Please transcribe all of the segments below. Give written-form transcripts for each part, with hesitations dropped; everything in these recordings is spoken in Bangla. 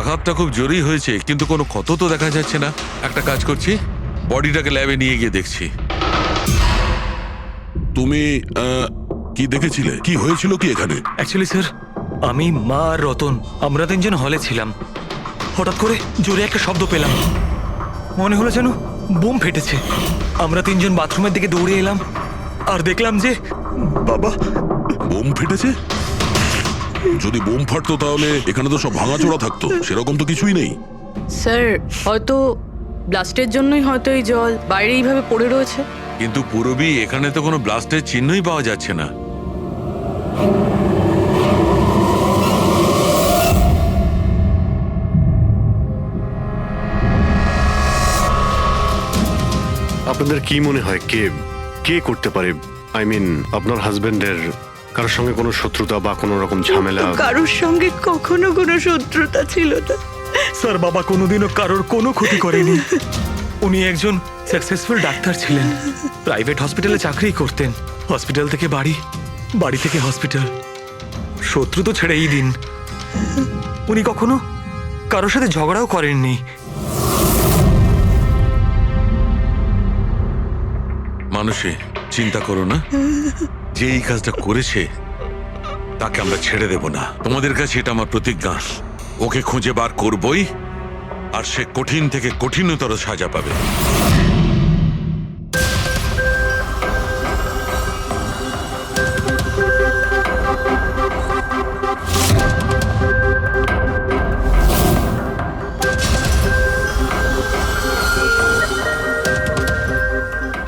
আঘাতটা খুব জোরেই হয়েছে, কিন্তু কোনো ক্ষত তো দেখা যাচ্ছে না। একটা কাজ করছি, বডিটাকে ল্যাবে নিয়ে গিয়ে দেখছি। তুমি কি দেখেছিলে? কি হয়েছিল কি এখানে? অ্যাকচুয়ালি স্যার, আমি, মা আর রতন আমরা তিনজন হলে ছিলাম। হঠাৎ করে জোরে একটা শব্দ পেলাম, মনে হলো যেন বোম ফেটেছে। আমরা তিনজন বাথরুমের দিকে দৌড়ে এলাম আর দেখলাম যে বাবা। বোম ফেটেছে? যদি বোম ফাটতো তাহলে এখানে তো সব ভাঙাচোরা থাকতো, সেরকম তো কিছুই নেই। স্যার, হয়তো ব্লাস্টের জন্যই হয়তো এই জল বাইরে এইভাবে পড়ে রয়েছে। কিন্তু পুরবি, এখানে তো কোনো ব্লাস্টের চিহ্নই পাওয়া যাচ্ছে না। আপনাদের কি মনে হয় কে কে করতে পারে? আই মিন, আপনার হাজবেন্ডের কারোর সঙ্গে কোনো শত্রুতা বা কোনো রকম ঝামেলা? কারোর সঙ্গে কখনো কোনো শত্রুতা ছিল না। স্যার, বাবা কোনোদিনও কারোর কোনো ক্ষতি করেনি। উনি একজন সাকসেসফুল ডাক্তার ছিলেন, প্রাইভেট হসপিটালে চাকরি করতেন। হসপিটাল থেকে বাড়ি, বাড়ি থেকে হসপিটাল। শত্রু তো ছেড়েই দিন, উনি কখনো কারোর সাথে ঝগড়াও করেননি। মানুষে চিন্তা করো না, যে এই কাজটা করেছে তাকে আমরা ছেড়ে দেব না। তোমাদের কাছে এটা আমার প্রতিজ্ঞা। ওকে খুঁজে বার করবই, আর সে কঠিন থেকে কঠিনতর সাজা পাবে।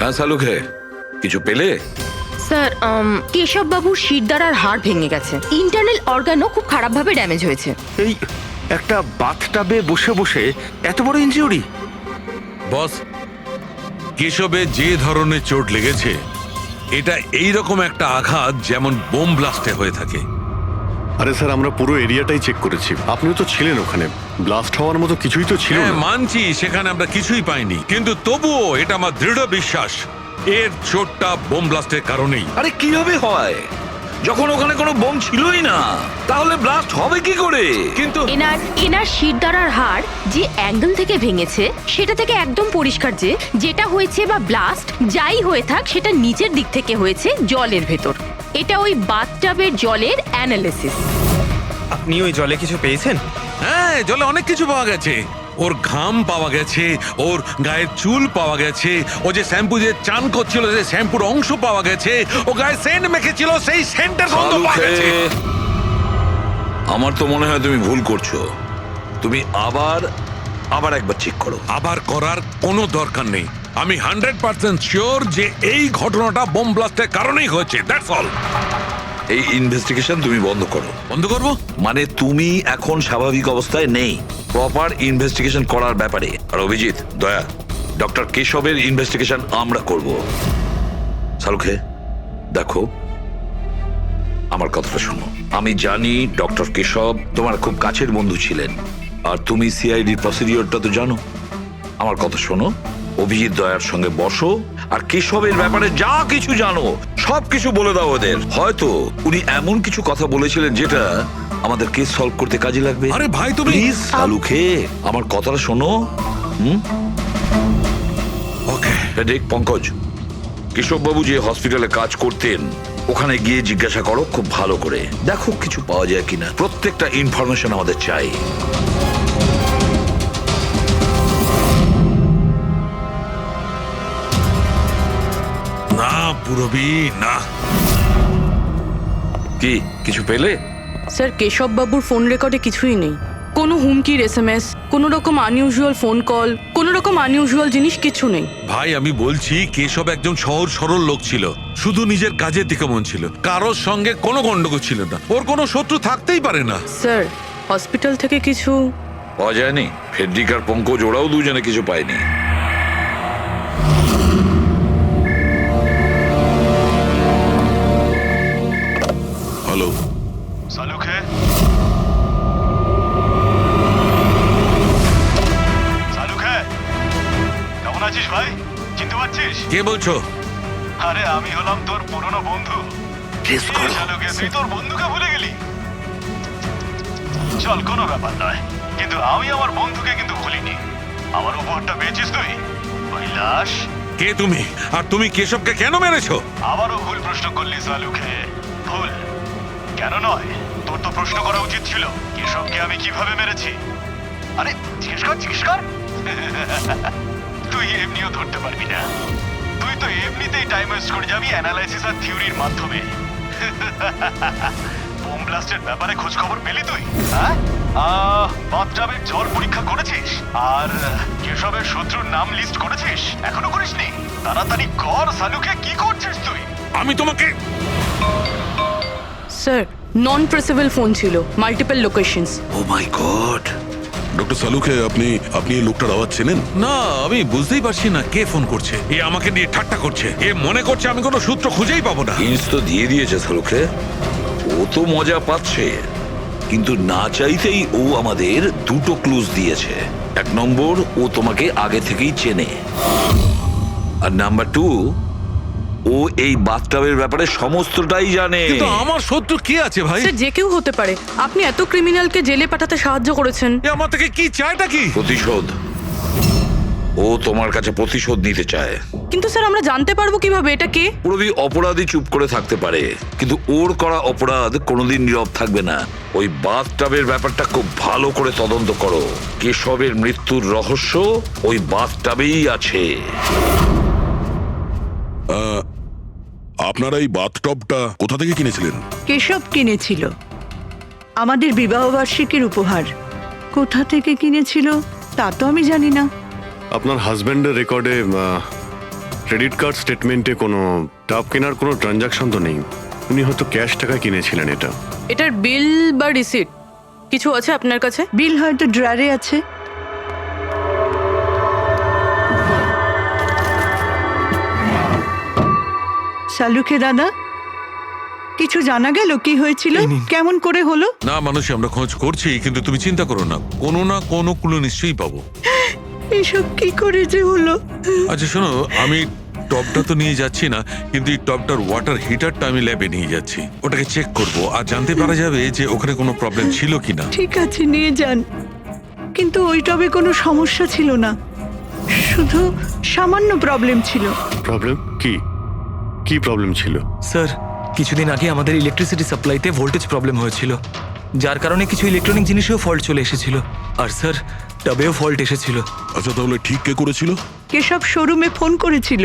হ্যাঁ শালুকে, কিছু পেলে? স্যার, কেশব বাবুর শিরদাঁড়ার হাড় ভেঙে গেছে, ইন্টারনাল অর্গানও খুব খারাপভাবে ড্যামেজ হয়েছে। এই একটা বাথটাবে বসে বসে এত বড় ইনজিউরি? বস, কেশবে যে ধরনের চোট লেগেছে, এটা এই রকম একটা আঘাত যেমন বোম ব্লাস্টে হয়ে থাকে। আরে স্যার, আমরা পুরো এরিয়াটাই চেক করেছি, আপনিও তো ছিলেন ওখানে। ব্লাস্ট হওয়ার মতো কিছুই তো ছিল হ্যাঁ না। মানছি, সেখানে আমরা কিছুই পাইনি, কিন্তু তবুও এটা আমার দৃঢ় বিশ্বাস এর চোটটা বোম ব্লাস্টের কারণেই। আরে কিভাবে হয়, যখন ওখানে কোনো বোম ছিলই না? তাহলে ব্লাস্ট হবে কি করে? কিন্তু এনার শিরদাঁড়ার হাড় যে অ্যাঙ্গেল থেকে ভেঙেছে সেটা থেকে একদম পরিষ্কার যে যেটা হয়েছে বা ব্লাস্ট যাই হয়ে থাক, সেটা নিচের দিক থেকে হয়েছে, জলের ভেতর। এটা ওই বাথটাবের জলের অ্যানালিসিস। আপনি ওই জলে কিছু পেয়েছেন? হ্যাঁ, জলে অনেক কিছু পাওয়া গেছে। ওর ঘাম পাওয়া গেছে, ওর গায়ের চুল পাওয়া গেছে, ও যে শ্যাম্পু দিয়ে চান করছিল সেই শ্যাম্পুর অংশ পাওয়া গেছে, ও গায়ে সেন্ট মেখেছিল সেই সেন্টের গন্ধ পাওয়া গেছে। আমার তো মনে হয় তুমি ভুল করছো। তুমি আবার একবার চেক করো। আবার করার কোনো দরকার নেই। আমি 100% শিওর যে এই ঘটনাটা বোম ব্লাস্টের কারণেই হয়েছে। That's all. এই ইনভেস্টিগেশন তুমি বন্ধ করো। বন্ধ করবো? মানে তুমি এখন স্বাভাবিক অবস্থায় নেই, প্রপার ইনভেস্টিগেশন করার ব্যাপারে। আর অভিজিৎ, দয়া, ডক্টর কেশবের ইনভেস্টিগেশন আমরা করব। শালুকে দেখো, আমার কথাটা শোনো। আমি জানি ডক্টর কেশব তোমার খুব কাছের বন্ধু ছিলেন, আর তুমি সিআইডি প্রসিডিওরটা তো জানো। আমার কথা শোনো, অভিজিৎ দয়ার সঙ্গে বসো, আর কেশবের ব্যাপারে যা কিছু জানো সব কিছু বলে দাও ওদের। হয়তো উনি এমন কিছু কথা বলেছিলেন যেটা আমাদের কেস সলভ করতে কাজে লাগবে। আরে ভাই, তুমি প্লিজ শালুকে আমার কথাটা শোনো। ওকে। দেখ পঙ্কজ, কেশববাবু যে হসপিটালে কাজ করতেন ওখানে গিয়ে জিজ্ঞাসা করো খুব ভালো করে, দেখো কিছু পাওয়া যায় কিনা। প্রত্যেকটা ইনফরমেশন আমাদের চাই। না পুরবি, না। কি কিছু পেলে? স্যার, কেশব বাবুর ফোন রেকর্ডে কিছুই নেই। কোনো হুমকির এসএমএস, কোনো রকম আনইউজুয়াল ফোন কল, কোনো রকম আনইউজুয়াল জিনিস কিছু নেই। ভাই আমি বলছি, কেশব একজন সহজ সরল লোক ছিল, শুধু নিজের কাজের দিকে মন ছিল, কারোর সঙ্গে কোনো গন্ডগোল ছিল না, ওর কোনো শত্রু থাকতেই পারে না। স্যার, হসপিটাল থেকে কিছু পাওয়া যায়নি? ফেডরিক আর পঙ্কজ ওরাও দুজনে কিছু পায়নি। হ্যালো, সালুকে, সালুকে, কেমন আছিস ভাই? চিনতে পারছিস? কে বলছো? আরে আমি হলাম তোর পুরনো বন্ধু। সালুকে, তুই তোর বন্ধুকে ভুলে গেলি? চল, কোনো ব্যাপার নয়। কিন্তু আমি আমার বন্ধুকে কিন্তু ভুলিনি। আমার উপহারটা পেয়েছিস তুই? ওই লাশ। কে তুমি? আর তুমি কেশবকে কেন মেরেছো? আবারও ভুল প্রশ্ন করলি সালুকে। ভুল কেন নয়, তোর তো প্রশ্ন করা উচিত ছিল কেশবকে আমি কিভাবে মেরেছি। আরে জিজ্ঞেস কর তুই এমনিও ধরতে পারবি না। তুই তো এমনিতেই টাইম ওয়েস্ট করে যাবি অ্যানালাইসিস আর থিওরির মাধ্যমে। বোম ব্লাস্টের ব্যাপারে খোঁজ খবর পেলি তুই? হ্যাঁ, বাথটাবের ঝড় পরীক্ষা করেছিস? আর কেশবের শত্রুর নাম লিস্ট করেছিস? এখনো করিসনি? তাড়াতাড়ি কর সালুকে, কি করছিস তুই? আমি তোমাকে স্যার নন ট্রেসেবল ফোন ছিল, মাল্টিপল লোকেশনস। ও মাই গড। ডক্টর সালুখে, আপনি এই লোকটার আওয়াজ চেনেন? না, আমি বুঝতেই পারছি না কে ফোন করছে। এ আমাকে নিয়ে ঠাট্টা করছে। এ মনে করছে আমি কোনো সূত্র খুঁজেই পাবো না। হিন্টস তো দিয়ে দিয়েছে সালুকে। ও তো মজা পাচ্ছে, কিন্তু না চাইতেই ও আমাদের দুটো ক্লুজ দিয়েছে। এক নম্বর, ও তোমাকে আগে থেকেই চেনে। আর নাম্বার 2, ও এই বাথটাবের ব্যাপারে সমস্তটাই জানে। কিন্তু আমার শত্রু কে আছে ভাই? স্যার যে কেউ হতে পারে। আপনি এত ক্রিমিনালকে জেলে পাঠাতে সাহায্য করেছেন। এ আমার থেকে কি চায়টা কি? প্রতিশোধ। ও তোমার কাছে প্রতিশোধ নিতে চায়। কিন্তু স্যার আমরা জানতে পারবো কিভাবে এটা কে? পুরোপুরি অপরাধী চুপ করে থাকতে পারে, কিন্তু ওর করা অপরাধ কোনোদিন নীরব থাকবে না। ওই বাথটাবের ব্যাপারটা খুব ভালো করে তদন্ত করো। কেশবের মৃত্যুর রহস্য ওই বাথটাবেই আছে। আপনারা এই বাথটবটা কোথা থেকে কিনেছিলেন? কেশব কিনেছিল, আমাদের বিবাহবার্ষিকীর উপহার। কোথা থেকে কিনেছিল তা তো আমি জানি না। আপনার হাজবেন্ডের রেকর্ডে ক্রেডিট কার্ড স্টেটমেন্টে কোনো টাব কেনার কোনো ট্রানজাকশন তো নেই। উনি হয়তো ক্যাশ টাকায় কিনেছিলেন এটা। এটার বিল বা রিসিট কিছু আছে আপনার কাছে? বিল হয়তো ড্রয়ারে আছে। সালুখে দাদা, কিছু জানা গেল কি হয়েছিল, এই নিন। কেমন করে হলো? না মানুষ, আমরা খোঁজ করছি, কিন্তু তুমি চিন্তা করো না, কোনো না কোনো ক্লু নিশ্চয়ই পাবো। এসব কি করে যে হলো? আচ্ছা শোনো, আমি টপটা তো নিয়ে যাচ্ছি না, কিন্তু এই টপটার ওয়াটার হিটারটা আমি ল্যাবে নিয়ে যাচ্ছি। ওটাকে চেক করব আর জানতে পারা যাবে যে ওখানে কোনো প্রবলেম ছিল কিনা। ঠিক আছে, নিয়ে যান। কিন্তু ওই টবে কোনো সমস্যা ছিল না, শুধু সামান্য প্রবলেম ছিল। প্রবলেম কি? কি প্রবলেম ছিল? স্যার কিছুদিন আগে আমাদের ইলেকট্রিসিটি সাপ্লাইতে ভোল্টেজ প্রবলেম হয়েছিল, যার কারণে কিছু ইলেকট্রনিক জিনিসেও ফল্ট চলে এসেছিল। আর স্যার টবেও ফল্ট এসেছিল। আচ্ছা, তাহলে ঠিক কে করেছিল? কেশব শোরুমে ফোন করেছিল,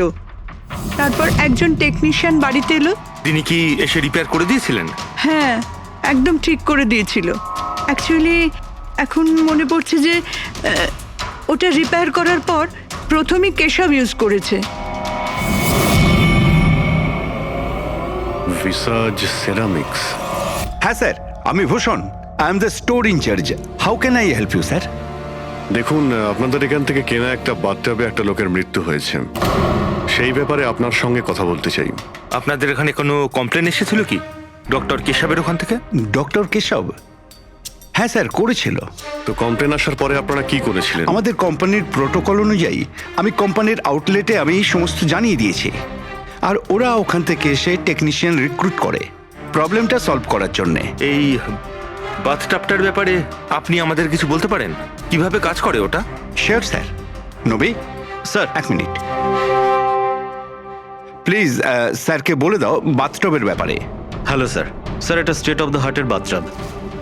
তারপর একজন টেকনিশিয়ান বাড়িতে এলো। তিনি কি এসে রিপেয়ার করে দিয়েছিলেন? হ্যাঁ, একদম ঠিক করে দিয়েছিল। অ্যাকচুয়ালি এখন মনে পড়ছে যে ওটা রিপেয়ার করার পর প্রথমেই কেশব ইউজ করেছে। ভিসাজ সেরামিক্স। হ্যাঁ স্যার, আমি Bhushan. I am the store in charge. How can I help you sir? দেখুন, আপনাদের এখান থেকে কেনা একটা বাথটাবে একটা লোকের মৃত্যু হয়েছে। সেই ব্যাপারে আপনার সঙ্গে কথা বলতে চাই। আপনাদের এখানে কোনো কমপ্লেন এসেছিল কি ডক্টর কেশবের ওখান থেকে? ডক্টর কেশব? হ্যাঁ স্যার, করেছিল। তো কমপ্লেন আসার পরে আপনারা কি করেছিলেন? আমাদের কোম্পানির প্রোটোকল অনুযায়ী আমি কোম্পানির আউটলেটে আমি সমস্ত জানিয়ে দিয়েছি, আর ওরা ওখান থেকে এসে টেকনিশিয়ান রিক্রুট করে প্রবলেমটা সলভ করার জন্যে। এই বাথটাবটার ব্যাপারে আপনি আমাদের কিছু বলতে পারেন? কিভাবে কাজ করে ওটা? Sure sir. নবী স্যার, এক মিনিট প্লিজ। স্যারকে বলে দাও বাথটবের ব্যাপারে। Hello sir. স্যার, এটা স্টেট অফ দ্য হার্টের বাথটাব।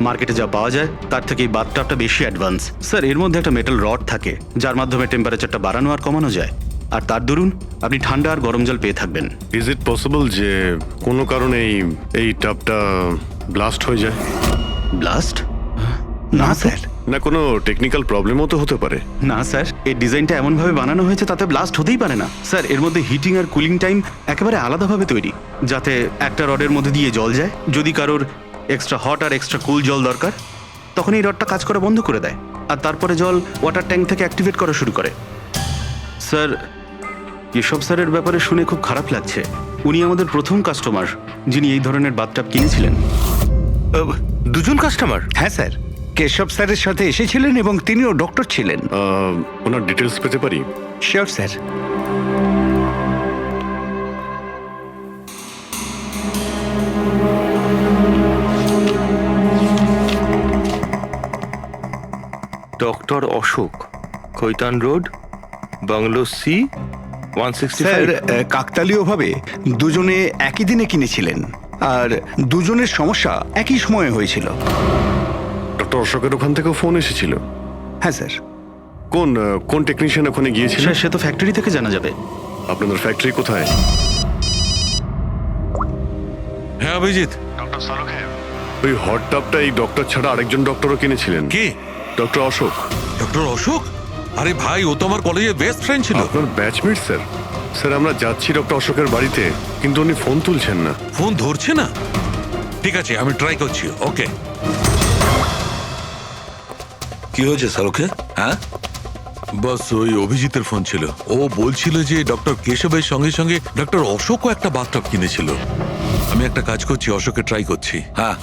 মার্কেটে যা পাওয়া যায় তার থেকে এই বাথটাবটা বেশি অ্যাডভান্স। স্যার, এর মধ্যে একটা মেটাল রড থাকে যার মাধ্যমে টেম্পারেচারটা বাড়ানো আর কমানো যায়, আর তার দরুন আপনি ঠান্ডা আর গরম জল পেয়ে থাকবেন। ইজ ইট পসিবল যে কোনো কারণে এই টাবটা ব্লাস্ট হয়ে যায়? ব্লাস্ট? না স্যার। না কোনো টেকনিক্যাল প্রবলেমও তো হতে পারে। না স্যার, এই ডিজাইনটা এমনভাবে বানানো হয়েছে তাতে ব্লাস্ট হতেই পারে না। স্যার, এর মধ্যে হিটিং আর কুলিং টাইম একেবারে আলাদাভাবে তৈরি, যাতে একটা রডের মধ্যে দিয়ে জল যায়। যদি কারোর এক্সট্রা হট আর এক্সট্রা কুল জল দরকার, তখন এই রডটা কাজ করা বন্ধ করে দেয়, আর তারপরে জল ওয়াটার ট্যাঙ্ক থেকে অ্যাক্টিভেট করা শুরু করে। স্যার, কেশব স্যারের ব্যাপারে শুনে খুব খারাপ লাগছে। উনি আমাদের প্রথম কাস্টমার যিনি এই ধরনের বাথটাব কিনেছিলেন। দুজন কাস্টমার? হ্যাঁ স্যার, কেশব স্যারের সাথে এসেছিলেন এবং তিনিও ডক্টর ছিলেন। ওনার ডিটেলস পেতে পারি? Sure sir. Doctor Ashok, Khaitan road, bungalow C, 165। Sir কাকতালীয়ভাবে দুজনে একই দিনে কিনেছিলেন আর দুজনের সমস্যা একই সময়ে হয়েছিল। ডক্টর অশোকের ওখান থেকেও ফোন এসেছিল? হ্যাঁ স্যার। কোন টেকনিশিয়ান ওখানে গিয়েছিল? স্যার সে তো ফ্যাক্টরি থেকে জানা যাবে। আপনাদের ফ্যাক্টরি কোথায়? হ্যাঁ অভিজিৎ, ডক্টর সালুখে, ওই হট টাবটা এই ডক্টর ছাড়া আরেকজন ডক্টরও কিনেছিলেন। কে? ডক্টর অশোক। ডক্টর অশোক? আরে ভাই, ও তো আমার কলেজের বেস্ট ফ্রেন্ড ছিল। আপনার ব্যাচমেট স্যার। স্যার আমরা যাচ্ছি ডক্টর অশোকের বাড়িতে, কিন্তু উনি ফোন তুলছেন না। ফোন ধরছে না? ঠিক আছে, আমি ট্রাই করছি। ওকে। কি হয়েছে শাহরুখে? হ্যাঁ, বাস ওই অভিজিতের ফোন ছিল। ও বলছিল যে ডক্টর কেশবের সঙ্গে সঙ্গে ডক্টর অশোকও একটা বাথটব কিনেছিল। আমি একটা কাজ করছি, অশোকে ট্রাই করছি। হ্যাঁ।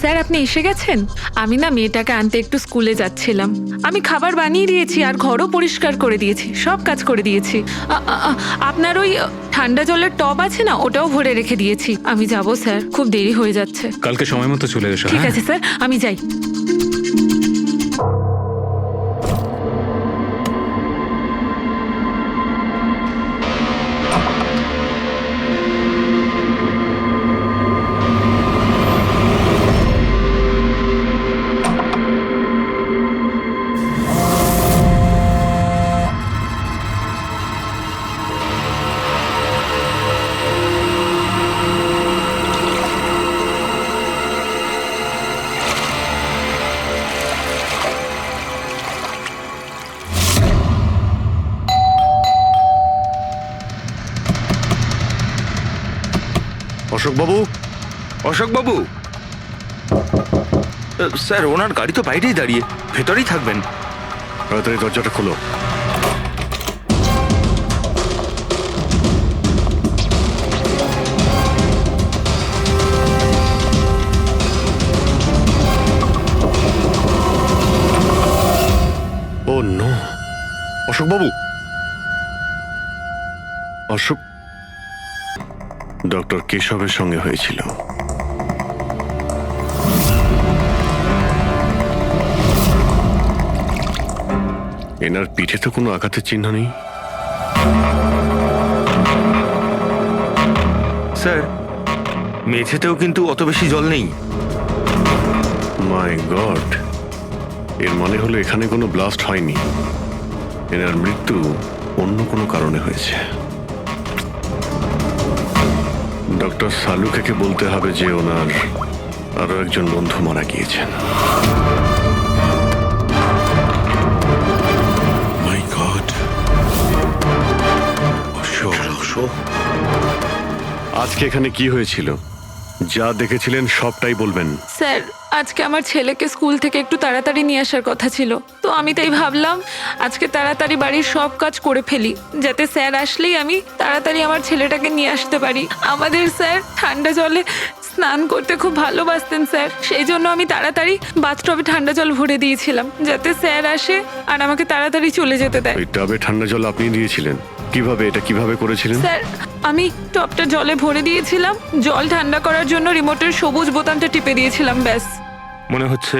স্যার আপনি এসে গেছেন? আমি না মেয়েটাকে আনতে একটু স্কুলে যাচ্ছিলাম। আমি খাবার বানিয়ে দিয়েছি আর ঘরও পরিষ্কার করে দিয়েছি, সব কাজ করে দিয়েছি। আপনার ওই ঠান্ডা জলের টব আছে না, ওটাও ভরে রেখে দিয়েছি। আমি যাব স্যার, খুব দেরি হয়ে যাচ্ছে। কালকে সময় মতো চলে এসো। ঠিক আছে স্যার, আমি যাই। অশোক বাবু। অশোক বাবু, স্যার ওনার গাড়ি তো বাইরেই দাঁড়িয়ে, ভেতরেই থাকবেন। তাড়াতাড়ি দরজাটা খোলো। ও নো, অশোক বাবু। অশোক ডক্টর কেশবের সঙ্গে হয়েছিল। এনার পিঠে তো কোনো আঘাতের চিহ্ন নেই। স্যার মেঝেতেও কিন্তু অত বেশি জল নেই। মাই গড, এর মানে হলো এখানে কোনো ব্লাস্ট হয়নি। এনার মৃত্যু অন্য কোনো কারণে হয়েছে। ডক্টর সালুখেকে বলতে হবে যে ওনার আরো একজন বন্ধু মারা গিয়েছেন। মাই গড। অশোক, আজকে এখানে কি হয়েছিল? যা দেখেছিলেন সবটাই বলবেন। স্যার আজকে আমার ছেলেকে স্কুল থেকে একটু তাড়াতাড়ি নিয়ে আসার কথা ছিল, তো আমি তাই ভাবলাম আজকে তাড়াতাড়ি বাড়ির সব কাজ করে ফেলি, যাতে স্যার আসলেই আমি তাড়াতাড়ি আমার ছেলেটাকে নিয়ে আসতে পারি। আমাদের স্যার ঠান্ডা জলে স্নান করতে খুব ভালোবাসতেন স্যার, সেই জন্য আমি তাড়াতাড়ি বাথটবে ঠান্ডা জল ভরে দিয়েছিলাম, যাতে স্যার আসে আর আমাকে তাড়াতাড়ি চলে যেতে দেয়। ওই টাবে ঠান্ডা জল আপনি দিয়েছিলেন? কিভাবে, এটা কিভাবে করেছিলেন? স্যার আমি টবটা জলে ভরে দিয়েছিলাম, জল ঠান্ডা করার জন্য রিমোটের সবুজ বোতামটা টিপে দিয়েছিলাম, ব্যাস। মনে হচ্ছে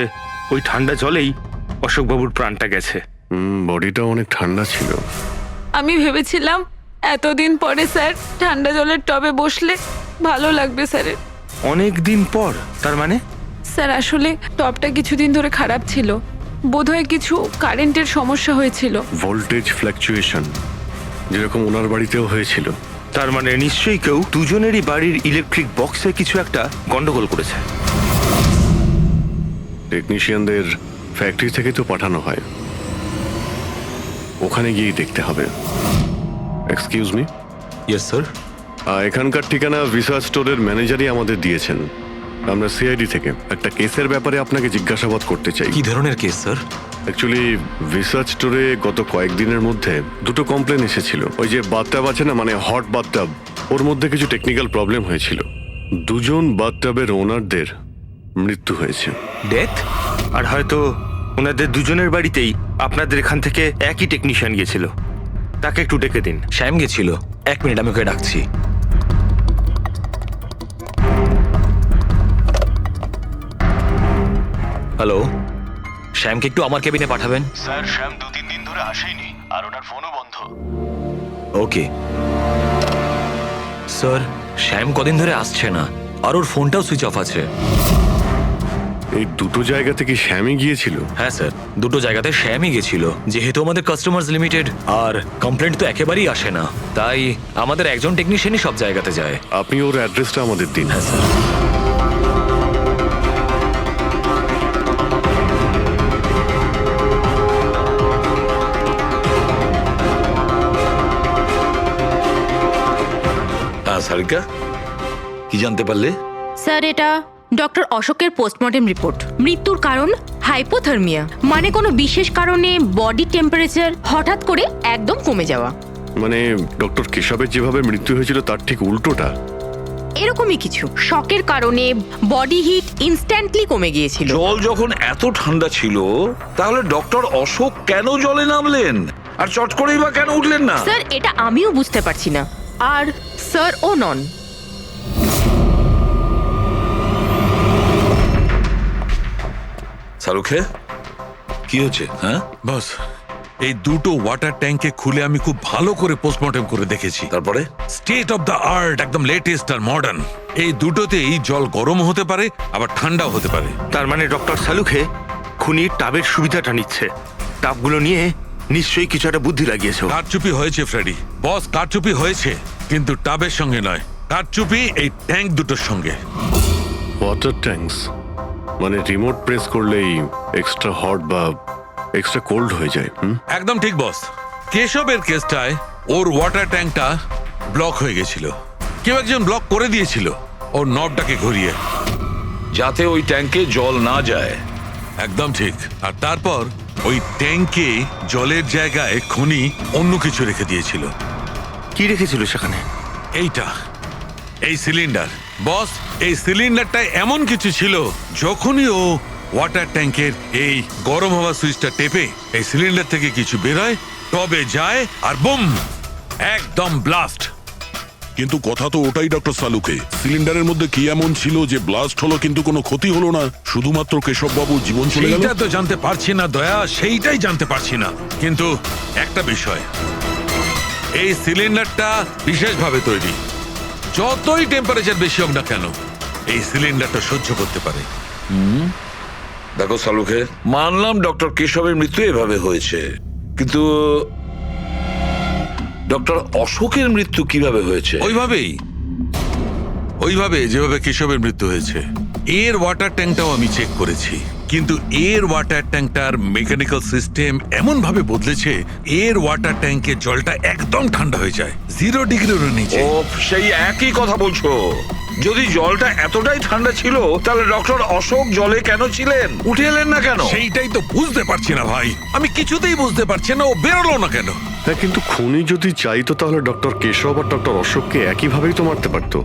ওই ঠান্ডা জলেই অশোক বাবুর প্রাণটা গেছে। বডিটা অনেক ঠান্ডা ছিল। আমি ভেবেছিলাম এতদিন পরে স্যার ঠান্ডা জলের টবে বসলে ভালো লাগবে স্যারের। অনেক দিন পর? তার মানে? স্যার আসলে টবটা কিছুদিন ধরে খারাপ ছিল, বোধহয় কিছু কারেন্টের সমস্যা হয়েছিল। ভোল্টেজ ফ্ল্যাকচুয়েশন, যেরকম ওনার বাড়িতেও হয়েছিল। তার মানে নিশ্চয়ই কেউ দুজনেরই বাড়ির ইলেকট্রিক বক্সে কিছু একটা গন্ডগোল করেছে। টেকনিশিয়ানদের ফ্যাক্টরি থেকে তো পাঠানো হয়, ওখানে গিয়েই দেখতে হবে। Excuse me. Yes sir. এখানকার ঠিকানা ভিসা স্টোরের ম্যানেজারই আমাদের দিয়েছেন। আমরা সিআইডি থেকে একটা কেসের ব্যাপারে আপনাকে জিজ্ঞাসাবাদ করতে চাই। কি ধরনের কেস স্যার? অ্যাকচুয়ালি ভিসা স্টোরে গত কয়েকদিনের মধ্যে দুটো কমপ্লেন এসেছিল। ওই যে বাথটাব আছে না, মানে হট বাথটাব, ওর মধ্যে কিছু টেকনিক্যাল প্রবলেম হয়েছিল। দুজন বাথটাবের ওনারদের মৃত্যু হয়েছে। ডেথ? আর হয়তো ওনাদের দুজনের বাড়িতেই আপনাদের এখান থেকে একই টেকনিশিয়ান গিয়েছিল, তাকে একটু ডেকে দিন। শ্যাম গেছিল, 1 মিনিট আমি ওকে ডাকছি। হ্যালো, শ্যামকে একটু আমার কেবিনে পাঠাবেন। স্যার শ্যাম 2-3 দিন ধরে আসেনি আর ওনার ফোনও বন্ধ। ওকে স্যার, শ্যাম কদিন ধরে আসছে না আর ওর ফোনটাও সুইচ অফ আছে। এই দুটো জায়গা থেকে শ্যামই গিয়েছিল? হ্যাঁ স্যার, দুটো জায়গাতে শ্যামই গেছিল। যেহেতু আমাদের কাস্টমার্স লিমিটেড আর কমপ্লেন্ট তো একেবারেই আসে না, তাই আমাদের একজন টেকনিশিয়ানই সব জায়গাতে যায়। আপনি ওর অ্যাড্রেসটা আমাদের দিন। হ্যাঁ স্যার। হ্যাঁ সারিকা, কি জানতে পারলে? স্যার, এটা ডক্টর অশোকের পোস্টমর্টেম রিপোর্ট। মৃত্যুর কারণ হাইপোথার্মিয়া, মানে কোনো বিশেষ কারণে বডি টেম্পারেচার হঠাৎ করে একদম কমে যাওয়া। মানে ডক্টর কেশবের যেভাবে মৃত্যু হয়েছিল তার ঠিক উল্টোটা? এরকমই কিছু। শকের কারণে বডি হিট ইনস্ট্যান্টলি কমে গিয়েছিল। জল যখন এত ঠান্ডা ছিল, তাহলে ডক্টর অশোক কেন জলে নামলেন আর চট করেই বা কেন উঠলেন না? স্যার, এটা আমিও বুঝতে পারছি না। আর স্যার ও নন। শাহরুখে, কি হচ্ছে? হ্যাঁ বস, এই দুটো ওয়াটার ট্যাঙ্কে খুলে আমি খুব ভালো করে পোস্টমর্টেম করে দেখেছি। তারপরে স্টেট অফ দ্য আর্ট, একদম লেটেস্ট আর মডার্ন। এই দুটোতেই জল গরম হতে পারে আবার ঠান্ডাও হতে পারে। তার মানে ডক্টর সালুখে খুনির টাবের সুবিধাটা নিচ্ছে। টাবগুলো নিয়ে নিশ্চয়ই কিছু একটা বুদ্ধি লাগিয়েছে। কারচুপি হয়েছে ফ্রেডি, বস, কারচুপি হয়েছে, কিন্তু টাবের সঙ্গে নয়। কারচুপি এই ট্যাঙ্ক দুটোর সঙ্গে। ওয়াটার ট্যাঙ্কস মানে রিমোট প্রেস করলেই এক্সট্রা হট বা এক্সট্রা কোল্ড হয়ে যায়। একদম ঠিক বস। কেশবের কেসটায় ওর ওয়াটার ট্যাঙ্কটা ব্লক হয়ে গেছিল। কেউ একজন ব্লক করে দিয়েছিল ওর নবটাকে ঘুরিয়ে, যাতে ওই ট্যাঙ্কে জল না যায়। একদম ঠিক। আর তারপর ওই ট্যাঙ্কে জলের জায়গায় খুনি অন্য কিছু রেখে দিয়েছিল। কি রেখেছিল সেখানে? এইটা, এই সিলিন্ডার। বস, এই সিলিন্ডারটা এমন কিছু ছিল, যখনই ও ওয়াটার ট্যাঙ্কের এই গরম হওয়া সুইচটা টেপে এই সিলিন্ডার থেকে কিছু বেরোয়, টবে যায় আর বুম, একদম ব্লাস্ট। কিন্তু কথা তো ওটাই ডক্টর সালুকে, সিলিন্ডারের মধ্যে কি এমন ছিল যে ব্লাস্ট হলো কিন্তু কোনো ক্ষতি হলো না, শুধুমাত্র কেশববাবুর জীবন চলে গেল? সেইটা তো জানতে পারছি না দয়া, সেইটাই জানতে পারছি না। কিন্তু একটা বিষয়, এই সিলিন্ডারটা বিশেষভাবে তৈরি। যতই টেম্পারেচার বেশি হোক না কেন, এই সিলিন্ডারটা সহ্য করতে পারে। দেখো শাহরুখে, মানলাম ডক্টর কেশবের মৃত্যু এভাবে হয়েছে, কিন্তু ডক্টর অশোকের মৃত্যু কিভাবে হয়েছে? ওইভাবে যেভাবে কেশবের মৃত্যু হয়েছে। এর ওয়াটার ট্যাঙ্কটাও আমি চেক করেছি, কিন্তু এর ওয়াটার ট্যাঙ্কটার মেকানিক্যাল সিস্টেম এমন ভাবে বদলেছে, এর ওয়াটার ট্যাঙ্কে জলটা একদম ঠান্ডা হয়ে যায়, 0 ডিগ্রির নিচে। ও, সেই একই কথা বলছো। যদি জলটা এতটাই ঠান্ডা ছিল, তাহলে ডক্টর অশোক জলে কেন ছিলেন? উঠে এলেন না কেন? সেইটাই তো বুঝতে পারছি না ভাই, আমি কিছুতেই বুঝতে পারছি না ও বেরোলো না কেন। হ্যাঁ, কিন্তু খুনি যদি চাইতো তাহলে ডক্টর কেশব আর ডক্টর অশোককে একইভাবেই তো মারতে পারতো।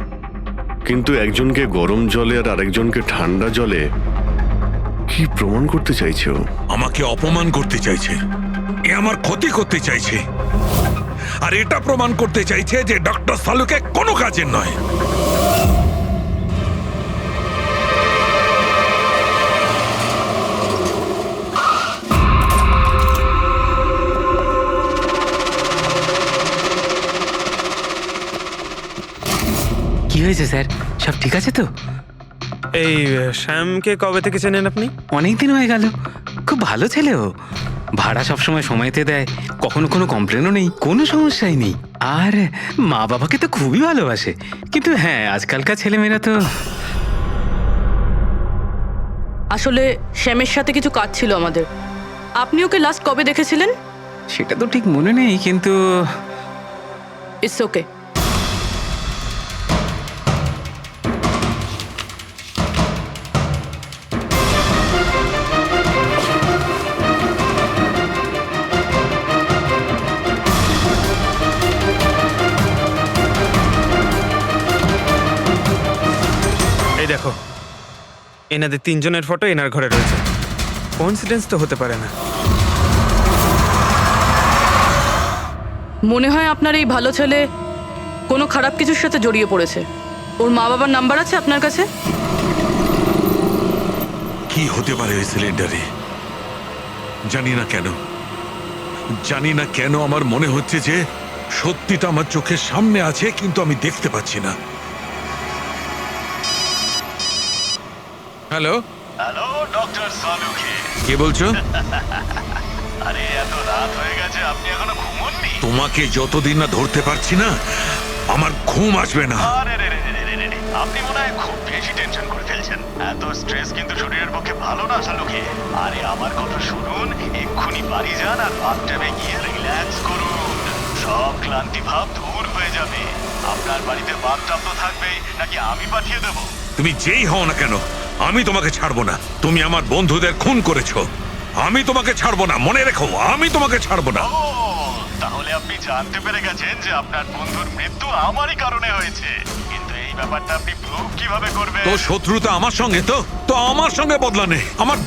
কিন্তু একজনকে গরম জলে আর আরেকজনকে ঠান্ডা জলে কি প্রমাণ করতে চাইছে ও? আমাকে অপমান করতে চাইছে, এ আমার ক্ষতি করতে চাইছে, আর এটা প্রমাণ করতে চাইছে যে ডক্টর সালুকে কোনো কাজের নয়। কি হয়েছে স্যার, সব ঠিক আছে তো? এই শ্যামকে কবে থেকে চেনেন আপনি? অনেক দিন হয়ে গেল, খুব ভালো ছেলে ও। ভাড়া সবসময় সময়তে দেয়, কখনো কোনো কমপ্লেনও নেই, কোনো সমস্যাই নেই। আর মা বাবাকে তো খুবই ভালোবাসে। কিন্তু হ্যাঁ, আজকালকার ছেলেমেয়েরা তো। আসলে শ্যামের সাথে কিছু কাজ ছিল আমাদের। আপনি ওকে লাস্ট কবে দেখেছিলেন? সেটা তো ঠিক মনে নেই, কিন্তু ইটস ওকে। এই দেখো, এনাদের 3 জনের ফটো এনার ঘরে রয়েছে। কোইন্সিডেন্স তো হতে পারে না। মনে হয় আপনার এই ভালো ছেলে কোনো খারাপ কিছুর সাথে জড়িয়ে পড়েছে। ওর মা বাবার নাম্বার আছে আপনার কাছে? কি হতে পারে ওই সিলিন্ডারে? জানি না কেন আমার মনে হচ্ছে যে সত্যিটা আমার চোখের সামনে আছে, কিন্তু আমি দেখতে পাচ্ছি না। Hello, hello doctor Salukhe. কে বলছো? আরে এত রাত হয়ে গেছে, আপনি এখনো ঘুমোননি? তোমাকে যতদিন না ধরতে পারছি না আমার ঘুম আসবে না। আরে রে রে রে রে রে রে, আপনি মনে হয় খুব বেশি টেনশন করে ফেলছেন। এত স্ট্রেস কিন্তু শরীরের পক্ষে ভালো না সালুখে। আরে আমার কথা শুনুন, এক্ষুনি বাড়ি যান আর বাথটাবে গিয়ে রিল্যাক্স করুন। সব ক্লান্তি ভাব দূর হয়ে যাবে। আপনার বাড়িতে বাথটাব তো থাকবেই, নাকি আমি পাঠিয়ে দেবো? তুমি যেই হও না কেন আমি তোমাকে ছাড়বো না। তুমি আমার বন্ধুদের খুন করেছো, আমি তোমাকে ছাড়বো না। মনে রেখো, আমি তোমাকে ছাড়বো না। ও, তাহলে আপনি জানতে পেরে গেছেন যে আপনার বন্ধুর মৃত্যু আমারই কারণে হয়েছে। কিন্তু এই ব্যাপারটা আপনি প্রুভ কিভাবে করবেন? তো শত্রুতা আমার সঙ্গে, তো আমার সঙ্গে বদলা নে। আমার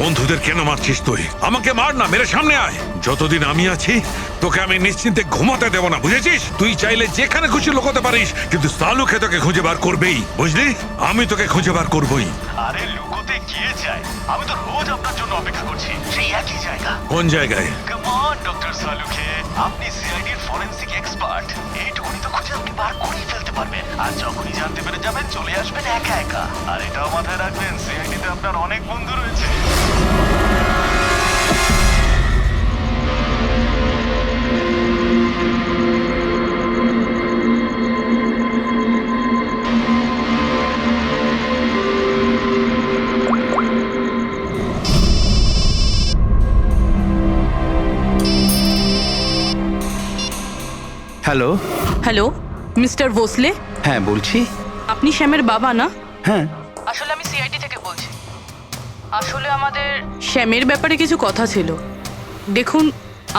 বন্ধুদের কেন মারছিস তুই? আমাকে মার না, মেরে সামনে আয়। যতদিন আমি আছি তোকে আমি নিশ্চিন্তে ঘুমাতে দেব না, বুঝেছিস? তুই চাইলে যেখানে খুশি লুকোতে পারিস, কিন্তু সালুকে তোকে খুঁজে বার করবেই, বুঝলি? আমি তোকে খুঁজে বার করবই। আরে লুকোতে গিয়ে যায়, আমি তো রোজ আপনার জন্য অপেক্ষা করছি, সেই একই জায়গা। কোন জায়গায়? কাম অন ডক্টর সালুখে, আপনি সিআইডির ফরেনসিক এক্সপার্ট। এইটুকুনি তো খুঁজে আপনি বার করেই ফেলতে পারবেন। আর যখনই জানতে পেরে যাবেন চলে আসবেন একা একা। আর এটাও মাথায় রাখবেন, সিআইডিতে আপনার অনেক বন্ধু রয়েছে। হ্যালো। Hello, mister Bhosle? হ্যাঁ বলছি। আপনি শ্যামের বাবা না? হ্যাঁ। আসলে আমি সিআইডি থেকে বলছি। আসলে আমাদের শ্যামের ব্যাপারে কিছু কথা ছিল। দেখুন,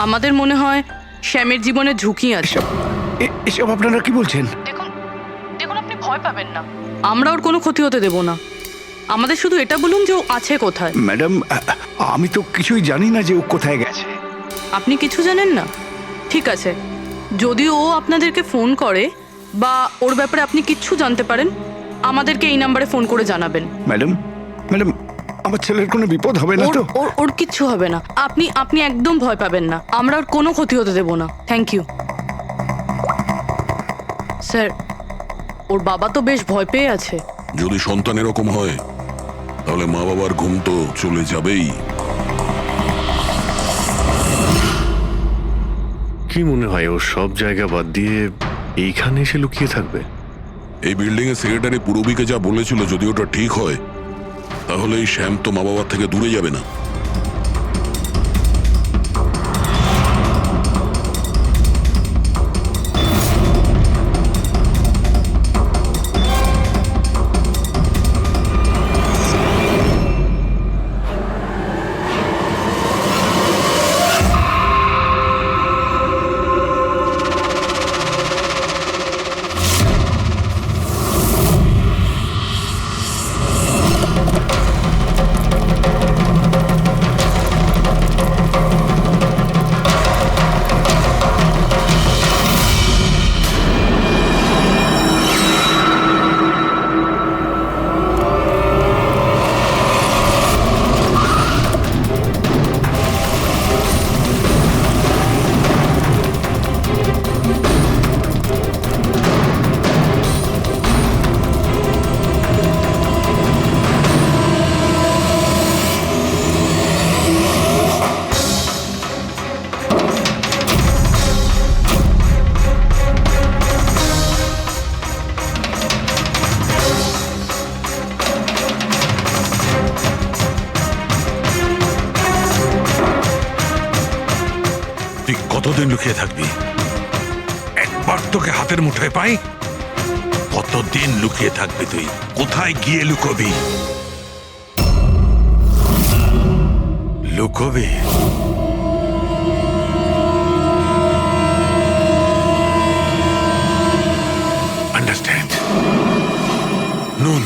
আমাদের মনে হয় শ্যামের জীবনে ঝুঁকি আছে। এসব আপনারা কি বলছেন? দেখুন আপনি ভয় পাবেন না, আমরা ওর কোনো ক্ষতি হতে দেব না। আমাদের শুধু এটা বলুন যে ও আছে কোথায়। ম্যাডাম, আমি তো কিছুই জানি না যে ও কোথায় গেছে। আপনি কিছু জানেন না? ঠিক আছে, যদি ও আপনাদেরকে ফোন করে বা ওর ব্যাপারে আপনি কিচ্ছু জানতে পারেন, আমাদেরকে এই নাম্বারে ফোন করে জানাবেন। ম্যাডাম, আমার ছেলের কোনো বিপদ হবে না তো? ওর কিচ্ছু হবে না। আপনি একদম ভয় পাবেন না, আমরা ওর কোনো ক্ষতি হতে দেব না। Thank you sir. ওর বাবা তো বেশ ভয় পেয়ে আছে। যদি সন্তান এরকম হয় তাহলে মা বাবার ঘুম তো চলে যাবেই। কি মনে হয় ও সব জায়গা বাদ দিয়ে এইখানে এসে লুকিয়ে থাকবে? এই বিল্ডিং এর সেক্রেটারি পূরবীকে যা বলেছিল, যদি ওটা ঠিক হয় তাহলে এই শ্যাম তো মা বাবার থেকে দূরে যাবে না। কতদিন লুকিয়ে থাকবি? একবার তোকে হাতের মুঠোয় পাই, কতদিন লুকিয়ে থাকবি তুই? কোথায় গিয়ে লুকোবি? আন্ডারস্ট্যান্ড? নুন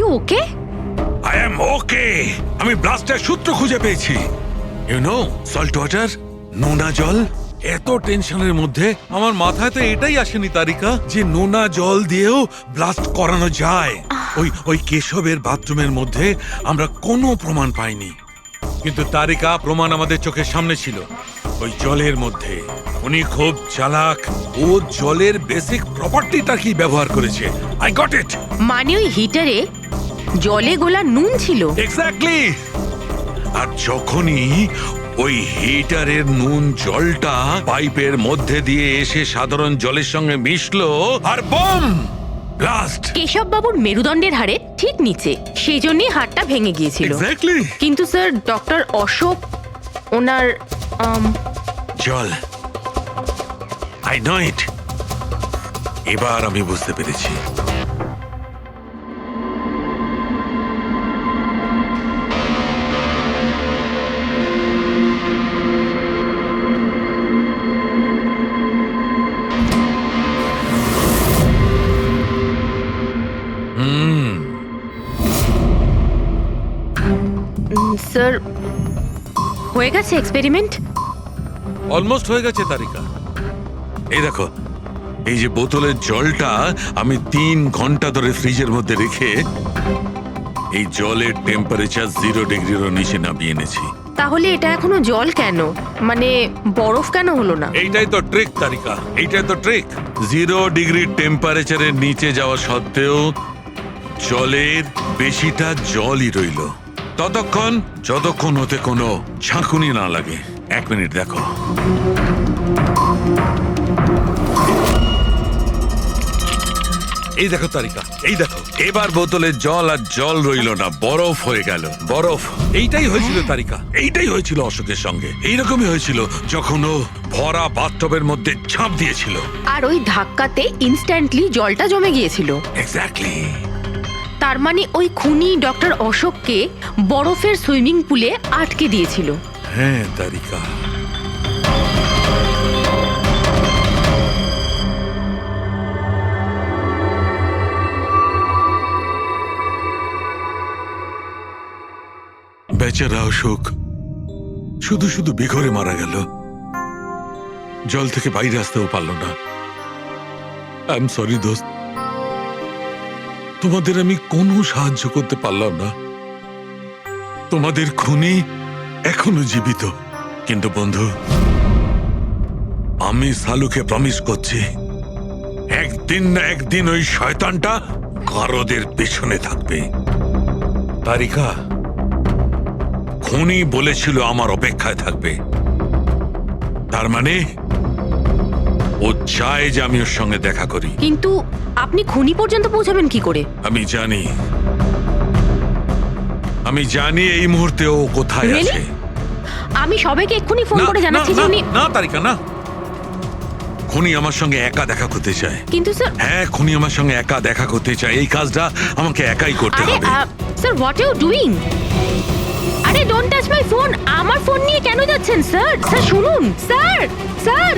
ইউ ওকে? আই এম ওকে। আমি ব্লাস্টের সূত্র খুঁজে পেয়েছি। ইউ নো সল্ট ওয়াটার, নোনা জল। এত টেনশনের মধ্যে আমার মাথায় তো এটাই আসেনি তারিকা যে নোনা জল দিয়েও ব্লাস্ট করানো যায়। ওই কেশবের বাথরুমের মধ্যে আমরা কোনো প্রমাণ পাইনি, কিন্তু তারিকা প্রমাণ আমাদের চোখের সামনে ছিল। ওই জলের মধ্যে উনি খুব চালাক, ও জলের বেসিক প্রপার্টিটা কি ব্যবহার করেছে। I got it. মানে ওই হিটারে জলে গোলা নুন ছিল? এক্স্যাক্টলি। আর যখনই ওই হিটারের নুন জলটা পাইপের মধ্যে দিয়ে এসে সাধারণ জলের সঙ্গে মিশলো আর বম ব্লাস্ট। কেশব বাবুর মেরুদণ্ডের হাড়ে ঠিক নিচে, সেই জন্যই হাড়টা ভেঙে গিয়েছিল। এক্স্যাক্টলি। কিন্তু স্যার ডক্টর অশোক ওনার জল, আই নো ইট। এবার আমি বুঝতে পেরেছি। স্যার হয়ে গেছে এক্সপেরিমেন্ট? অলমোস্ট হয়ে গেছে তারিকা। এই দেখো, এই যে বোতলের জলটা আমি 3 ঘন্টা ধরে ফ্রিজের মধ্যে রেখে এই জলের টেম্পারেচার 0 ডিগ্রিরও নিচে নামিয়ে এনেছি। তাহলে এটা এখনো জল কেন, মানে বরফ কেন হলো না? এইটাই তো ট্রিক তারিকা, এইটাই তো ট্রিক। 0 ডিগ্রি টেম্পারেচারের নিচে যাওয়া সত্ত্বেও জলের বেশিটা জলই রইল ততক্ষণ যতক্ষণ ওতে কোনো ঝাঁকুনি না লাগে। 1 মিনিট দেখো। এই দেখো তারিকা, এই দেখো, এবার বোতলের জল আর জল রইল না, বরফ হয়ে গেল। বরফ। এইটাই হয়েছিল তারিকা, এইটাই হয়েছিল অশোকের সঙ্গে। এইরকমই হয়েছিল যখন ও ভরা বাথটবের মধ্যে ঝাঁপ দিয়েছিল। আর ওই ধাক্কাতে ইনস্ট্যান্টলি জলটা জমে গিয়েছিল। এক্স্যাক্টলি। তার মানে ওই খুনি ডক্টর অশোককে বরফের সুইমিং পুলে আটকে দিয়েছিল। হ্যাঁ তারিকা। বেচারা অশোক শুধু শুধু বেঘরে মারা গেল, জল থেকে বাইরে আসতেও পারল না। আই এম সরি দোস্ত, তোমাদের আমি কোনো সাহায্য করতে পারলাম না। তোমাদের খুনি এখনো জীবিত। কিন্তু বন্ধু, আমি সালুকে প্রমিস করছি, একদিন না একদিন ওই শয়তানটা গারদের পেছনে থাকবে। তারিকা, খুনি বলেছিল আমার অপেক্ষায় থাকবে, তার মানে ও চায় যে আমি ওর সঙ্গে দেখা করি। কিন্তু আপনি খুনি পর্যন্ত পৌঁছাবেন কি করে? আমি জানি এই মুহূর্তে ও কোথায় Really? আছে। আমি সবাইকে এক্ষুনি ফোন করে জানাচ্ছি যে উনি... না তারিকা, না। খুনি আমার সঙ্গে একা দেখা করতে চায়। কিন্তু স্যার... হ্যাঁ, খুনি আমার সঙ্গে একা দেখা করতে চায়। এই কাজটা আমাকে একাই করতে হবে। Sir, what you doing? আরে ডোন্ট টাচ মাই ফোন। আমার ফোন নিয়ে কেন যাচ্ছেন স্যার? স্যার শুনুন, স্যার স্যার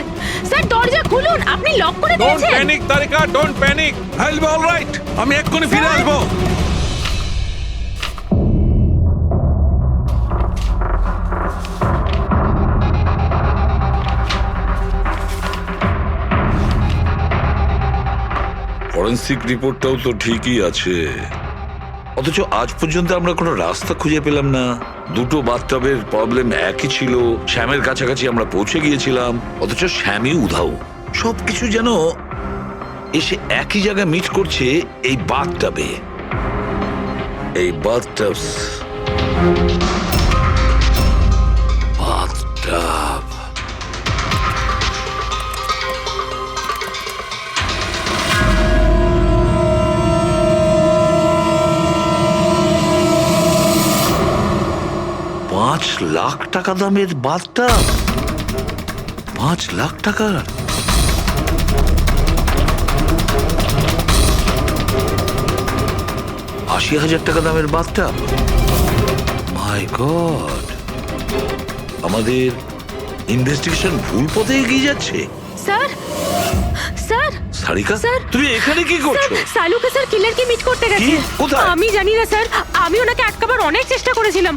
স্যার দরজা খুলুন। আপনি লক করে ডোন্ট দিয়েছেন। Panic Tarika, don't panic. I will be alright. আমি এক্ষুনি ফিরে আসবো। ফরেন্সিক রিপোর্টটাও তো ঠিকই আছে, অথচ আজ পর্যন্ত আমরা কোনো রাস্তা খুঁজে পেলাম না। দুটো বাথটবের প্রবলেম একই ছিল, শ্যামের কাছাকাছি আমরা পৌঁছে গিয়েছিলাম, অথচ শ্যামই উধাও। সবকিছু যেন এসে একই জায়গায় মিট করছে এই বাথটবে। এই বাথটব বাথটব $5,00,000 দামের বাথটব। 5,00,000 টাকার? $80,000 দামের বাথটব? মাই গড, আমাদের ইনভেস্টিগেশন ভুল পথে এগিয়ে যাচ্ছে। Sir sir Sarika sir. তুমি এখানে কি করছো? স্যার, সালুকে স্যার কিলারকে মিট করতে গেছে। কি? কোথায়? আমি জানি না স্যার, আমি ওনাকে আটকাবার অনেক চেষ্টা করেছিলাম।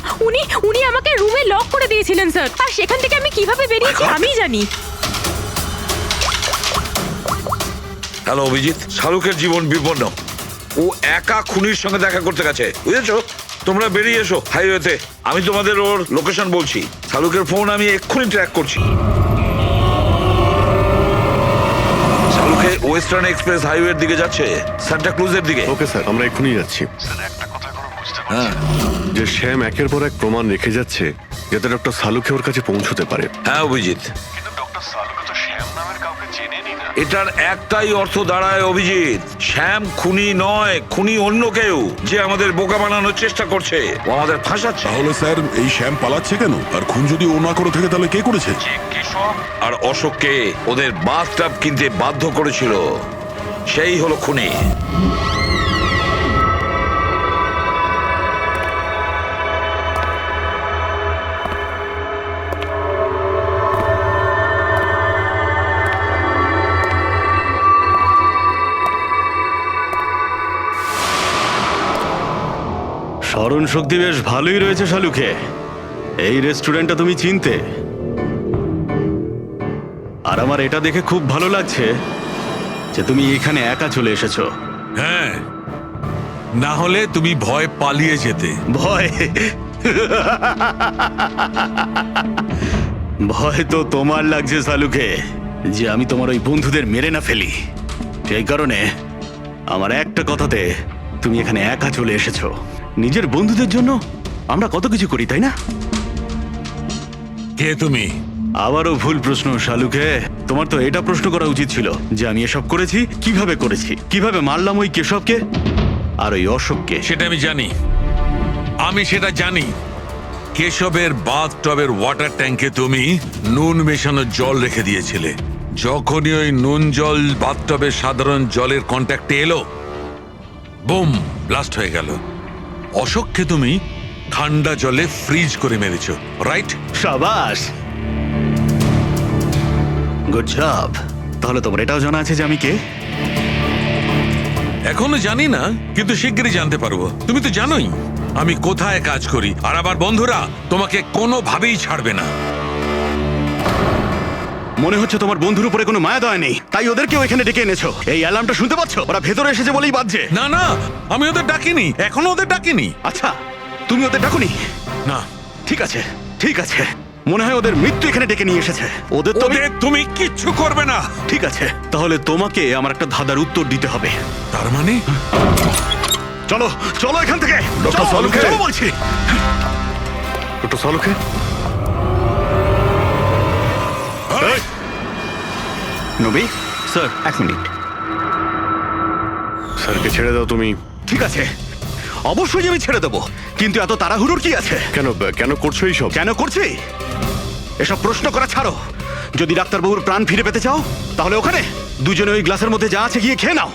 উনি আমাকে রুমে লক করে দিয়েছিলেন স্যার, আর সেখান থেকে আমি কিভাবে বেরিয়েছি আমি জানি। হ্যালো অভিজিৎ, শাহরুখের জীবন বিপন্ন। ও একা খুনির সঙ্গে দেখা করতে গেছে, বুঝেছো? তোমরা বেরিয়ে এসো হাইওয়েতে, আমি তোমাদের ওর লোকেশন বলছি। শাহরুখের ফোন আমি এক্ষুনি ট্র্যাক করছি। শাহরুখে ওয়েস্টার্ন এক্সপ্রেস হাইওয়ের দিকে যাচ্ছে, সান্টা ক্রুজের দিকে। ওকে স্যার, আমরা এক্ষুনি যাচ্ছি। হ্যাঁ যে শ্যাম একের পর এক প্রমাণ রেখে যাচ্ছে যাতে ডক্টর সালুকে ওর কাছে পৌঁছতে পারে। হ্যাঁ অভিজিৎ, কিন্তু ডক্টর সালুকে তো শ্যাম নামের কাউকে চেনেনি না। এটার একটাই অর্থ দাঁড়ায় অভিজিৎ, শ্যাম খুনি নয়, খুনি অন্য কেউ যে আমাদের বোকা বানানোর চেষ্টা করছে, ও আমাদের ফাঁসাচ্ছে। তাহলে স্যার এই শ্যাম পালাচ্ছে কেন? আর খুন যদি ও না করে থাকে তাহলে কে করেছে? আর অশোককে ওদের বাথটাব কিনতে বাধ্য করেছিল, সেই হলো খুনি। স্মরণ শক্তি বেশ ভালোই রয়েছে শালুকে। এই রেস্টুরেন্টটা তুমি চিনতে, আর আমার এটা দেখে খুব ভালো লাগছে যে তুমি এখানে একা চলে এসেছো। হ্যাঁ, না হলে তুমি ভয় পালিয়ে যেতে। ভয়? ভয় তো তোমার লাগছে শালুকে, যে আমি তোমার ওই বন্ধুদের মেরে না ফেলি। সেই কারণে আমার একটা কথাতে তুমি এখানে একা চলে এসেছো। নিজের বন্ধুদের জন্য আমরা কত কিছু করি, তাই না? কে তুমি? আবারও ভুল প্রশ্ন শালুকে। তোমার তো এটা প্রশ্ন করা উচিত ছিল যে আমি এসব করেছি, কিভাবে মারলাম ওই কেশবকে আর ওই অশোককে। সেটা আমি সেটা জানি। কেশবের বাথটবের ওয়াটার ট্যাঙ্কে তুমি নুন মেশানো জল রেখে দিয়েছিলে। যখনই ওই নুন জল বাথটবের সাধারণ জলের কন্ট্যাক্টে এলো, বুম, ব্লাস্ট হয়ে গেল। অশোককে তুমি ঠান্ডা জলে ফ্রিজ করে মেরেছো, রাইট? শাবাশ, গুড জব। তাহলে তোমার এটাও জানা আছে যে আমি কে? এখনো জানি না, কিন্তু শিগগিরই জানতে পারবো। তুমি তো জানোই আমি কোথায় কাজ করি, আর আমার বন্ধুরা তোমাকে কোনোভাবেই ছাড়বে না। মনে হচ্ছে তোমার বন্ধুর উপরে কোনো মায়া দয়া নেই, তাই ওদেরকেও এখানে ডেকে এনেছো। এই অ্যালার্মটা শুনতে পাচ্ছ? ওরা ভেতরে এসেছে বলেই বাজছে। না না, আমি ওদের ডাকিনি, এখনো ওদের ডাকিনি। আচ্ছা, তুমি ওদের ডাকুনি? না। ঠিক আছে, ঠিক আছে। মনে হয় ওদের মৃত্যু এখানে ডেকে নিয়ে এসেছে। ওদের তুমি কিচ্ছু করবে না। ঠিক আছে, তাহলে তোমাকে আমার একটা ধাঁধার উত্তর দিতে হবে। তার মানে? চলো চলো এখান থেকে। ডক্টর সালুকে, চলো বলছি। ডক্টর সালুকে, নবী স্যার, 1 মিনিট। স্যারকে ছেড়ে দাও তুমি। ঠিক আছে, অবশ্যই আমি ছেড়ে দেবো, কিন্তু এত তাড়াহুড়োর কি আছে? কেন করছো এইসব? কেন করছি এসব প্রশ্ন করা ছাড়ো। যদি ডাক্তারবাবুর প্রাণ ফিরে পেতে চাও তাহলে ওখানে দুজনে ওই গ্লাসের মধ্যে যা আছে গিয়ে খেয়ে নাও।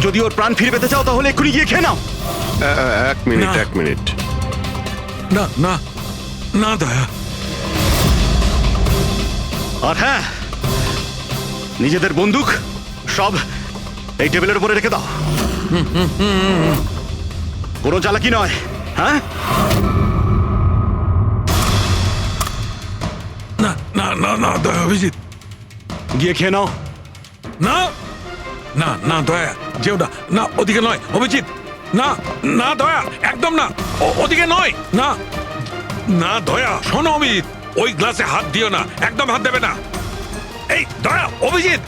যদি ওর প্রাণ ফিরে পেতে চাও তাহলে এক্ষুনি গিয়ে খেয়ে নাও। 1 মিনিট। না না না দয়া। আর হ্যাঁ, নিজেদের বন্দুক সব এই টেবিলের উপরে রেখে দাও। কোনো চালাকি নয়, হ্যাঁ? না না না না দয়া, অভিজিৎ গিয়ে খেয়ে নাও। না না না দয়া, যেও না, না ওদিকে নয় অভিজিৎ, না না দয়া, একদম না, ওদিকে নয়, না না দয়া। শোনো অভিজিৎ, ওই গ্লাসে হাত দিও না, একদম হাত দেবে না। এই দয়া, অভিজিৎ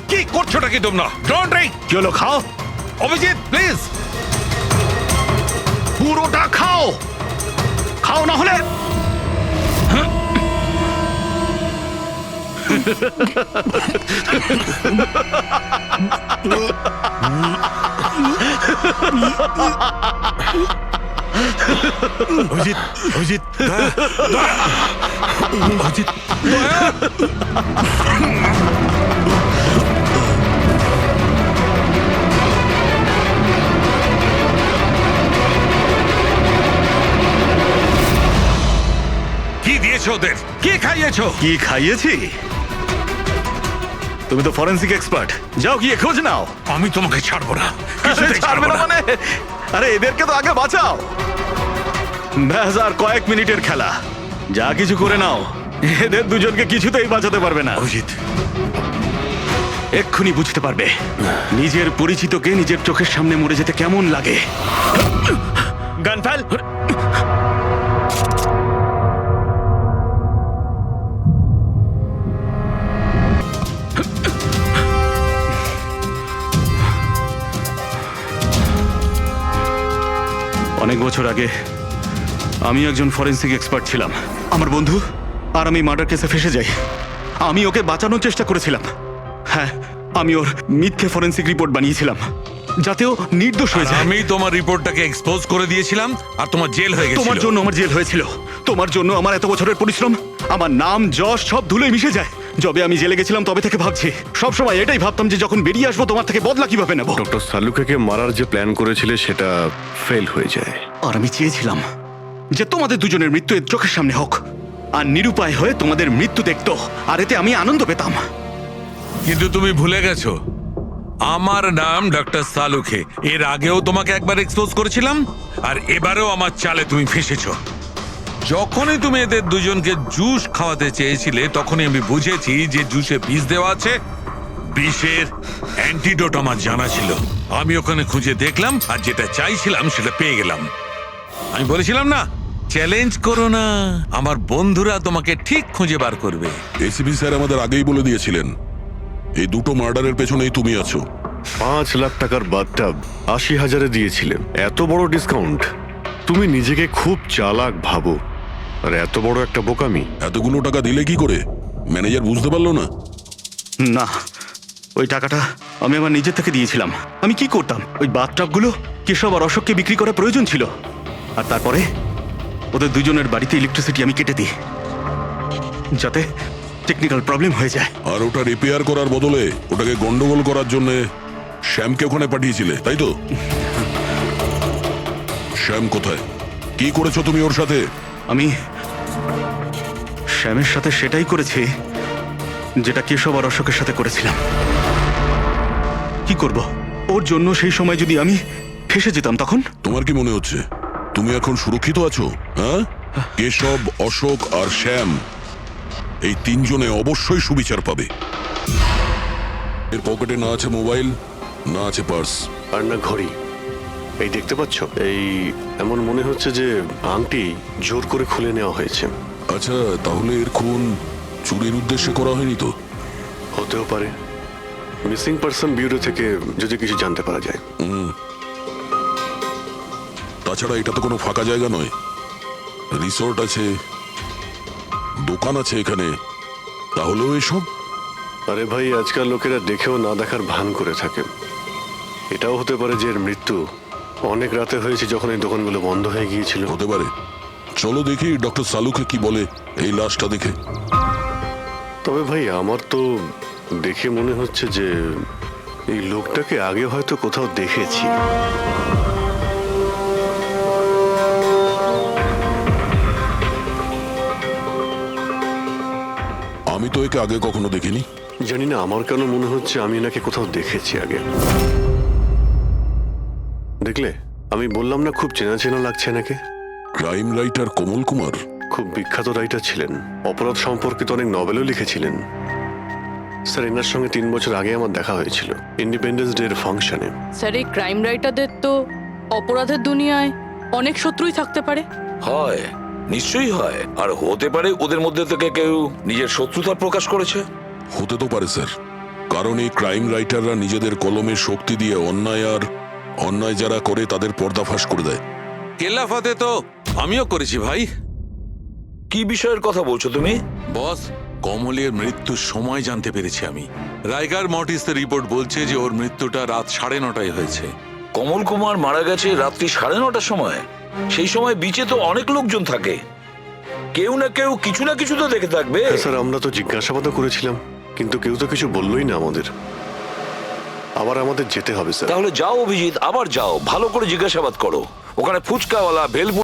কি করছোটা কি তোমরা? Don't drink. কি হলো, খাও। অভিজিৎ প্লিজ, পুরোটা খাও, খাও না হলে। অভিজিৎ, অভিজিৎ, দয়া, দয়া, অভিজিৎ, দয়া। কি দিয়েছো ওদের? কি খাইয়েছো? কি খাইয়েছি? তুমি তো ফরেন্সিক এক্সপার্ট, যাও গিয়ে খোঁজ নাও। আমি তোমাকে ছাড়বো না, কিছুতেই ছাড়বে ছাড়বো না না। মানে? আরে এদেরকে তো আগে বাঁচাও। ব্যাস আর কয়েক মিনিটের খেলা, যা কিছু করে নাও, এদের দুজনকে কিছুতেই বাঁচাতে পারবে না। অভিজিৎ, এক্ষুনি বুঝতে পারবে নিজের পরিচিতকে নিজের চোখের সামনে মরে যেতে কেমন লাগে। গান ফেল। অনেক বছর আগে আমি একজন ফরেন্সিক এক্সপার্ট ছিলাম। আমার বন্ধু আর আমি মার্ডার কেসে ফেসে যাই। আমি ওকে বাঁচানোর চেষ্টা করেছিলাম। হ্যাঁ, আমি ওর মিথ্যে ফরেন্সিক রিপোর্ট বানিয়েছিলাম যাতে ও নির্দোষ হয়ে যায়। আমি তোমার রিপোর্টটাকে এক্সপোজ করে দিয়েছিলাম আর তোমার জেল হয়ে গেছিল। তোমার জন্য আমার জেল হয়েছিল, তোমার জন্য আমার এত বছরের পরিশ্রম, আমার নাম যশ সব ধুলোয় মিশে যায়। যবে আমি জেলে গেছিলাম তবে থেকে ভাবছি, সবসময় এটাই ভাবতাম যে যখন বেরিয়ে আসবো তোমার থেকে বদলা কিভাবে নেব। ডক্টর সালুকেকে মারার যে প্ল্যান করেছিলে সেটা ফেল হয়ে যায়। আর আমি চেয়েছিলাম যে তোমাদের দুজনের মৃত্যু এর চোখের সামনে হোক, আর নিরুপায় হয়ে তোমাদের মৃত্যু দেখতো, আর এতে আমি আনন্দ পেতাম। কিন্তু তুমি ভুলে গেছো আমার নাম ডক্টর সালুখে। এর আগেও তোমাকে একবার এক্সপোজ করেছিলাম, আর এবারেও আমার চালে তুমি ফেসেছো। যখনই তুমি এদের দুজনকে জুস খাওয়াতে চেয়েছিলে তখনই আমি বুঝেছি যে জুসে বিষ দেওয়া আছে। বিষের অ্যান্টিডোট আমার জানা ছিল। আমি ওখানে খুঁজে দেখলাম আর যেটা চাইছিলাম সেটা পেয়ে গেলাম। আমি বলেছিলাম না, চ্যালেঞ্জ করো না, আমার বন্ধুরা তোমাকে ঠিক খুঁজে বার করবে। এসিপি স্যার আমাদের আগেই বলে দিয়েছিলেন এই দুটো মার্ডারের পেছনেই তুমি আছো। 5 লাখ টাকার বাথটাব 80,000-এ দিয়েছিলে। এত বড় ডিসকাউন্ট, তুমি নিজেকে খুব চালাক ভাবো, আর এত বড় একটা বোকামি। এতগুলো টাকা দিলে কি করে? ম্যানেজার বুঝতে পারলো না? না, ওই টাকাটা আমি আমার নিজের থেকে দিয়েছিলাম। আমি কি করতাম, ওই বাথটাবগুলো কেশব আর অশোককে বিক্রি করা প্রয়োজন ছিল, আর তারপরে ওদের দুজনের বাড়িতে ইলেকট্রিসিটি আমি কেটে দিই যাতে টেকনিক্যাল প্রবলেম হয়ে যায়। আর ওটা রিপেয়ার করার বদলে ওটাকে গন্ডগোল করার জন্য শ্যামকে ওখানে পাঠিয়েছিলে, তাই তো? শ্যাম কোথায়? কি করেছো তুমি ওর সাথে? আমি শ্যামের সাথে সেটাই করেছি যেটা কেশব আর অশোকের সাথে করেছিলাম। কি করব, ওর জন্য সেই সময় যদি আমি ফেসে যেতাম তখন? তোমার কি মনে হচ্ছে তুমি এখন সুরক্ষিত আছো? হ্যাঁ, কেশব, অশোক আর শ্যাম এই তিনজনে অবশ্যই সুবিচার পাবে। এর পকেটে না আছে মোবাইল, না আছে পার্স, আর না ঘড়ি। এই দেখতে পাচ্ছ, এই এমন মনে হচ্ছে যে আংটি জোর করে খুলে নেওয়া হয়েছে। আচ্ছা, তাহলে এর খুন চুরির উদ্দেশ্যে করা হয়নি তো? হতেও পারে। মিসিং পারসন ব্যুরো থেকে যদি কিছু জানতে পারা যায়। তাছাড়া এটা তো কোনো ফাঁকা জায়গা নয়, রিসোর্ট আছে, দোকান আছে এখানে, তাহলেও এসব? আরে ভাই, আজকাল লোকেরা দেখেও না দেখার ভান করে থাকে। এটাও হতে পারে যে এর মৃত্যু অনেক রাতে হয়েছে, যখন এই দোকানগুলো বন্ধ হয়ে গিয়েছিল। হতে পারে। চলো দেখি ডক্টর সালুকে কি বলে এই লাশটা দেখে। তবে ভাই, আমার তো দেখে মনে হচ্ছে যে এই লোকটাকে আগে হয়তো কোথাও দেখেছি। আমি তো একে আগে কখনো দেখিনি। জানি না, আমার কেন মনে হচ্ছে আমি এনাকে কোথাও দেখেছি আগে। দেখলে, আমি বললাম না খুব চেনা চেনা লাগছে এনাকে। ক্রাইম রাইটার কমল কুমার খুব বিখ্যাত রাইটার ছিলেন, অপরাধ সম্পর্কিত অনেক নভেলও লিখেছিলেন। স্যার, এনার সঙ্গে 3 বছর আগে আমার দেখা হয়েছিল ইন্ডিপেন্ডেন্স ডে এর ফাংশনে। স্যার, এই ক্রাইম রাইটারদের তো অপরাধের দুনিয়ায় অনেক শত্রুই থাকতে পারে। হয়, নিশ্চয়ই হয়। আর হতে পারে ওদের মধ্যে থেকে কেউ নিজের শত্রুতা প্রকাশ করেছে। হতে তো পারে স্যার, কারণ এই ক্রাইম রাইটাররা নিজেদের কলমের শক্তি দিয়ে অন্যায় যারা করে তাদের পর্দাফাশ করে দেয়। কেল্লাফাতে তো আমিও করেছি ভাই। কি বিষয়ের কথা বলছো তুমি? বস, কমলের মৃত্যুর সময় জানতে পেরেছি আমি। রাইগার মর্টিসের রিপোর্ট বলছে যে ওর মৃত্যুটা রাত 9:30টায় হয়েছে। কমল কুমার মারা গেছে রাত্রি 9:30টার সময়। সেই সময় বিচে তো অনেক লোকজন থাকে, কেউ না কেউ কিছু না কিছু তো দেখে থাকবে। স্যার, আমরা তো জিজ্ঞাসাবাদও করেছিলাম, কিন্তু কেউ তো কিছু বললোই না আমাদের। আবার আমাদের যেতে হবে স্যার। তাহলে যাও অভিজিৎ, আবার যাও, ভালো করে জিজ্ঞাসাবাদ করো। ওখানে ফুচকাওয়ালা, ভেলপুরি